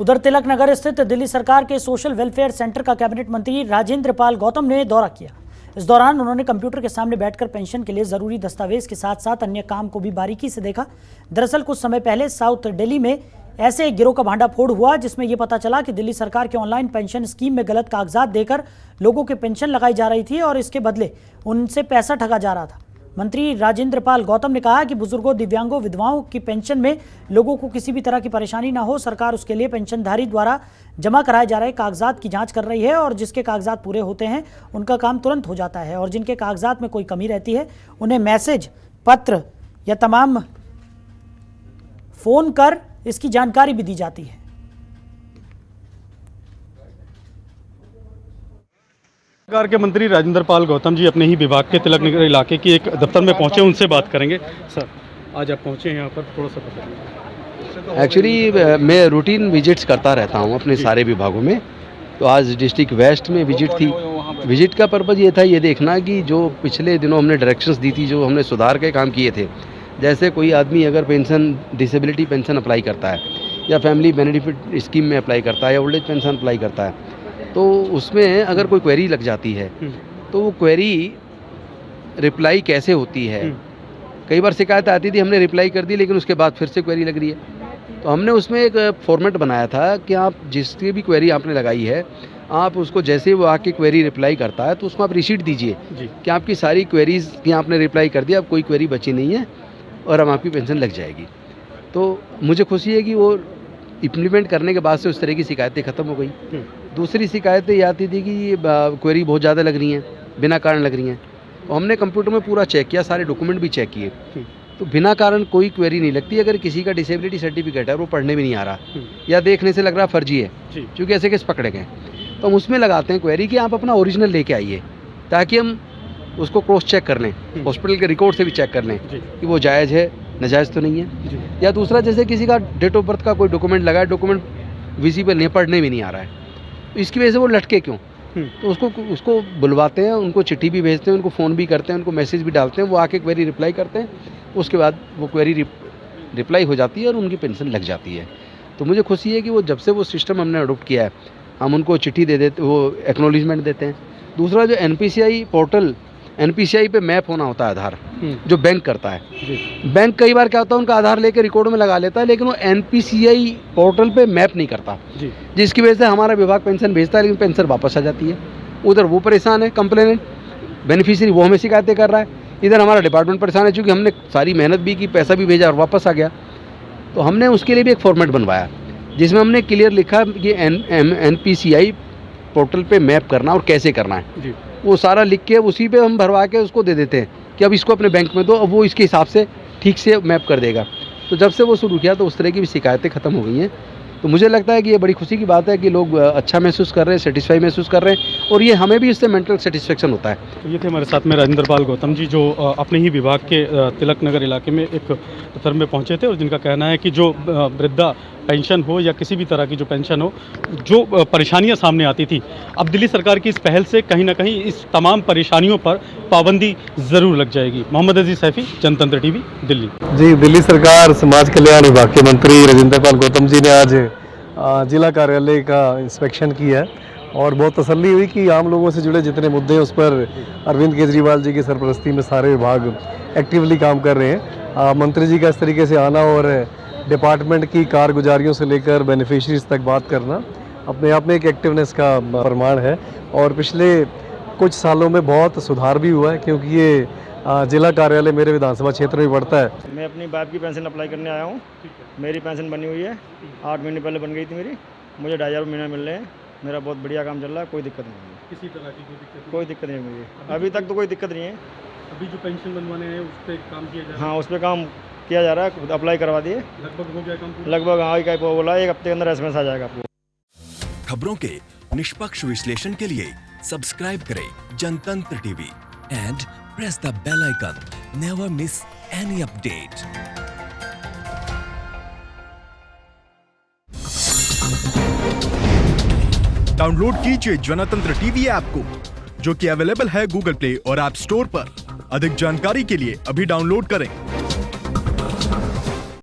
उधर तिलक नगर स्थित दिल्ली सरकार के सोशल वेलफेयर सेंटर का कैबिनेट मंत्री राजेंद्र पाल गौतम ने दौरा किया। इस दौरान उन्होंने कंप्यूटर के सामने बैठकर पेंशन के लिए जरूरी दस्तावेज के साथ साथ अन्य काम को भी बारीकी से देखा। दरअसल कुछ समय पहले साउथ दिल्ली में ऐसे एक गिरोह का भांडाफोड़ हुआ जिसमें यह पता चला कि दिल्ली सरकार के ऑनलाइन पेंशन स्कीम में गलत कागजात देकर लोगों के पेंशन लगाई जा रही थी और इसके बदले उनसे पैसा ठगा जा रहा था। मंत्री राजेंद्र पाल गौतम ने कहा कि बुजुर्गों, दिव्यांगों, विधवाओं की पेंशन में लोगों को किसी भी तरह की परेशानी ना हो, सरकार उसके लिए पेंशनधारी द्वारा जमा कराए जा रहे कागजात की जांच कर रही है और जिसके कागजात पूरे होते हैं उनका काम तुरंत हो जाता है और जिनके कागजात में कोई कमी रहती है उन्हें मैसेज, पत्र या तमाम फोन कर इसकी जानकारी भी दी जाती है। सरकार के मंत्री राजेंद्र पाल गौतम जी अपने ही विभाग के तिलक नगर इलाके की एक दफ्तर में पहुंचे, उनसे बात करेंगे। सर, आज आप पहुंचे हैं यहाँ पर, थोड़ा सा बताइए। एक्चुअली मैं रूटीन विजिट्स करता रहता हूँ अपने सारे विभागों में। तो आज डिस्ट्रिक्ट वेस्ट में विजिट थी। विजिट का पर्पज़ ये था, ये देखना कि जो पिछले दिनों हमने डायरेक्शंस दी थी, जो हमने सुधार के काम किए थे, जैसे कोई आदमी अगर पेंशन, डिसेबिलिटी पेंशन अप्लाई करता है या फैमिली बेनिफिट स्कीम में अप्लाई करता है या ओल्ड एज पेंशन अप्लाई करता है, तो उसमें अगर कोई क्वेरी लग जाती है तो वो क्वेरी रिप्लाई कैसे होती है। कई बार शिकायत आती थी, हमने रिप्लाई कर दी लेकिन उसके बाद फिर से क्वेरी लग रही है। तो हमने उसमें एक फॉर्मेट बनाया था कि आप जिसकी भी क्वेरी आपने लगाई है, आप उसको जैसे वो आके क्वेरी रिप्लाई करता है तो उसको आप रिसीट दीजिए कि आपकी सारी क्वेरीज की आपने रिप्लाई कर दिया, अब कोई क्वेरी बची नहीं है और अब आपकी पेंशन लग जाएगी। तो मुझे खुशी है कि वो इम्प्लीमेंट करने के बाद से उस तरह की शिकायतें ख़त्म हो गई। दूसरी शिकायतें ये आती थी कि ये क्वेरी बहुत ज़्यादा लग रही हैं, बिना कारण लग रही हैं। तो हमने कंप्यूटर में पूरा चेक किया, सारे डॉक्यूमेंट भी चेक किए, तो बिना कारण कोई क्वेरी नहीं लगती। अगर किसी का डिसेबिलिटी सर्टिफिकेट है, वो पढ़ने भी नहीं आ रहा या देखने से लग रहा फर्जी है, क्योंकि ऐसे केस पकड़े गए, तो हम उसमें लगाते हैं क्वेरी कि आप अपना ओरिजिनल लेके आइए, ताकि हम उसको क्रॉस चेक कर लें, हॉस्पिटल के रिकॉर्ड से भी चेक कर लें कि वो जायज़ है, नाजायज़ तो नहीं है। या दूसरा, जैसे किसी का डेट ऑफ बर्थ का कोई डॉक्यूमेंट लगा है, डॉक्यूमेंट विजिबल नहीं, पढ़ने भी नहीं आ रहा है, तो इसकी वजह से वो लटके क्यों, तो उसको बुलवाते हैं, उनको चिट्ठी भी भेजते हैं, उनको फ़ोन भी करते हैं, उनको मैसेज भी डालते हैं, वो आके क्वेरी रिप्लाई करते हैं, उसके बाद वो क्वेरी रिप्लाई हो जाती है और उनकी पेंशन लग जाती है। तो मुझे खुशी है कि वो जब से वो सिस्टम हमने अडोप्ट किया है, हम उनको चिट्ठी दे देते, वो एक्नॉलेजमेंट देते हैं। दूसरा, जो एनपीसीआई पोर्टल, एनपीसीआई पे मैप होना होता है आधार, जो बैंक करता है। बैंक कई बार क्या होता है, उनका आधार लेके रिकॉर्ड में लगा लेता है, लेकिन वो एनपीसीआई पोर्टल पे मैप नहीं करता, जिसकी वजह से हमारा विभाग पेंशन भेजता है लेकिन पेंशन वापस आ जाती है। उधर वो परेशान है, कंप्लेनेंट, बेनिफिशियरी वो हमें शिकायतें कर रहा है, इधर हमारा डिपार्टमेंट परेशान है, चूँकि हमने सारी मेहनत भी की, पैसा भी भेजा और वापस आ गया। तो हमने उसके लिए भी एक फॉर्मेट बनवाया जिसमें हमने क्लियर लिखा कि एनपीसीआई पोर्टल पे मैप करना और कैसे करना है, वो सारा लिख के उसी पे हम भरवा के उसको दे देते हैं कि अब इसको अपने बैंक में दो, अब वो इसके हिसाब से ठीक से मैप कर देगा। तो जब से वो शुरू किया तो उस तरह की भी शिकायतें ख़त्म हो गई हैं। तो मुझे लगता है कि ये बड़ी खुशी की बात है कि लोग अच्छा महसूस कर रहे हैं, सेटिस्फाई महसूस कर रहे हैं और ये हमें भी इससे मेंटल सेटिस्फेक्शन होता है। तो ये थे हमारे साथ में राजेंद्र पाल गौतम जी, जो अपने ही विभाग के तिलक नगर इलाके में एक दफ्तर में पहुंचे थे और जिनका कहना है कि जो वृद्धा पेंशन हो या किसी भी तरह की जो पेंशन हो, जो परेशानियां सामने आती थी, अब दिल्ली सरकार की इस पहल से कहीं ना कहीं इस तमाम परेशानियों पर पाबंदी ज़रूर लग जाएगी। मोहम्मद अजीज सैफी, जनतंत्र टीवी, दिल्ली। जी, दिल्ली सरकार समाज कल्याण विभाग के मंत्री राजेंद्र पाल गौतम जी ने आज जिला कार्यालय का इंस्पेक्शन किया है और बहुत तसल्ली हुई कि आम लोगों से जुड़े जितने मुद्दे हैं उस पर अरविंद केजरीवाल जी की सरपरस्ती में सारे विभाग एक्टिवली काम कर रहे हैं। मंत्री जी का इस तरीके से आना और डिपार्टमेंट की कारगुजारियों से लेकर बेनिफिशरीज तक बात करना अपने आप में एक एक्टिवनेस का प्रमाण है और पिछले कुछ सालों में बहुत सुधार भी हुआ है, क्योंकि ये जिला कार्यालय मेरे विधानसभा क्षेत्र में पड़ता है। मैं अपनी बाप की पेंशन अप्लाई करने आया हूँ। मेरी पेंशन बनी हुई है, 8 महीने पहले बन गई थी मेरी, मुझे 2,500 महीना मिल रहे हैं। मेरा बहुत बढ़िया काम चल रहा है, कोई दिक्कत नहीं है, किसी तरह की कोई दिक्कत नहीं है मुझे, अभी तक तो कोई दिक्कत नहीं है। अभी जो पेंशन बनवाने हैं उस पर काम किया जा रहा है? हाँ, उस पर काम किया जा रहा है, अप्लाई करवा दिए, लगभग हो गया काम? लगभग हाँ, क्या बोला, 1 हफ्ते के अंदर एसएमएस आ जाएगा आपको। खबरों के निष्पक्ष विश्लेषण के लिए सब्सक्राइब करें Jantantra TV and press the bell icon. Never miss any update. Download कीजिए जनतंत्र टीवी ऐप को, जो कि अवेलेबल है गूगल प्ले और ऐप स्टोर पर। अधिक जानकारी के लिए अभी डाउनलोड करें।